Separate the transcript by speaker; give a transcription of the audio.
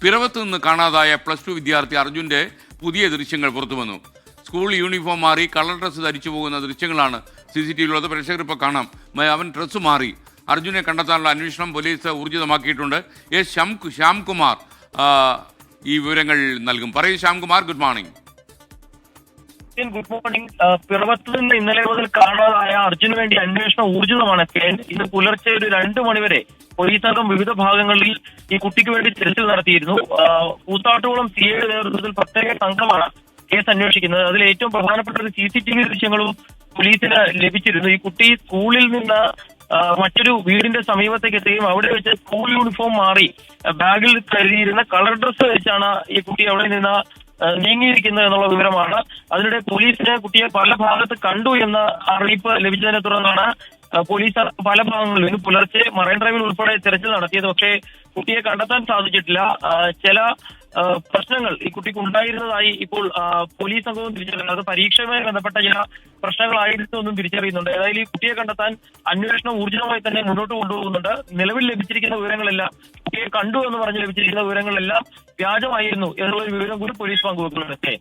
Speaker 1: പിറവത്ത് നിന്ന് കാണാതായ +2 വിദ്യാർത്ഥി അർജുന്റെ പുതിയ ദൃശ്യങ്ങൾ പുറത്തുവന്നു. സ്കൂൾ യൂണിഫോം മാറി കളർ ഡ്രസ്സ് ധരിച്ചു പോകുന്ന ദൃശ്യങ്ങളാണ് CCTVയിലുള്ളത്. പ്രേക്ഷകർ ഇപ്പോൾ കാണാം. അവൻ ഡ്രസ്സ് മാറി. അർജുനെ കണ്ടെത്താനുള്ള അന്വേഷണം പോലീസ് ഊർജിതമാക്കിയിട്ടുണ്ട്. ശ്യാംകുമാർ ഈ വിവരങ്ങൾ നൽകും. പറയൂ Shyamkumar, good morning.
Speaker 2: Good morning. പിറവത്ത് നിന്ന് ഇന്നലെ മുതൽ കാണാതായ അർജുന് വേണ്ടി അന്വേഷണം ഊർജിതമാണ്. ഇന്ന് പുലർച്ചെ ഒരു 2 മണിവരെ പോലീസ് സംഘം വിവിധ ഭാഗങ്ങളിൽ ഈ കുട്ടിക്ക് വേണ്ടി തിരച്ചിൽ നടത്തിയിരുന്നു. കൂത്താട്ടോളം CIയുടെ നേതൃത്വത്തിൽ പ്രത്യേക സംഘമാണ് കേസ് അന്വേഷിക്കുന്നത്. അതിൽ ഏറ്റവും പ്രധാനപ്പെട്ട ഒരു CCTV ദൃശ്യങ്ങളും പോലീസിന് ലഭിച്ചിരുന്നു. ഈ കുട്ടി സ്കൂളിൽ നിന്ന് മറ്റൊരു വീടിന്റെ സമീപത്തേക്ക് എത്തുകയും അവിടെ വെച്ച് സ്കൂൾ യൂണിഫോം മാറി ബാഗിൽ കരുതിയിരുന്ന കളർ ഡ്രസ്സ് വെച്ചാണ് ഈ കുട്ടി അവിടെ നിന്ന് നീങ്ങിയിരിക്കുന്നത് എന്നുള്ള വിവരമാണ്. അതിനിടെ പോലീസിന് കുട്ടിയെ പല ഭാഗത്ത് കണ്ടു എന്ന അറിയിപ്പ് ലഭിച്ചതിനെ തുടർന്നാണ് പോലീസ് പല ഭാഗങ്ങളിലും ഇന്ന് പുലർച്ചെ മറൈൻ ഡ്രൈവിൽ ഉൾപ്പെടെ തെരച്ചിൽ നടത്തിയത്. പക്ഷേ കുട്ടിയെ കണ്ടെത്താൻ സാധിച്ചിട്ടില്ല. ചില പ്രശ്നങ്ങൾ ഈ കുട്ടിക്ക് ഉണ്ടായിരുന്നതായി ഇപ്പോൾ പോലീസ് സംഘവും തിരിച്ചറിയുന്നത്. അത് പരീക്ഷയുമായി ബന്ധപ്പെട്ട ചില പ്രശ്നങ്ങളായിരുന്നു എന്നും തിരിച്ചറിയുന്നുണ്ട്. ഏതായാലും ഈ കുട്ടിയെ കണ്ടെത്താൻ അന്വേഷണം ഊർജിതമായി തന്നെ മുന്നോട്ട് കൊണ്ടുപോകുന്നുണ്ട്. നിലവിൽ ലഭിച്ചിരിക്കുന്ന വിവരങ്ങളെല്ലാം കുട്ടിയെ കണ്ടു എന്ന് പറഞ്ഞ് ലഭിച്ചിരിക്കുന്ന വിവരങ്ങളെല്ലാം വ്യാജമായിരുന്നു എന്നുള്ള ഒരു വിവരം കൂടി പോലീസ് പങ്കുവെക്കുന്നുണ്ട്.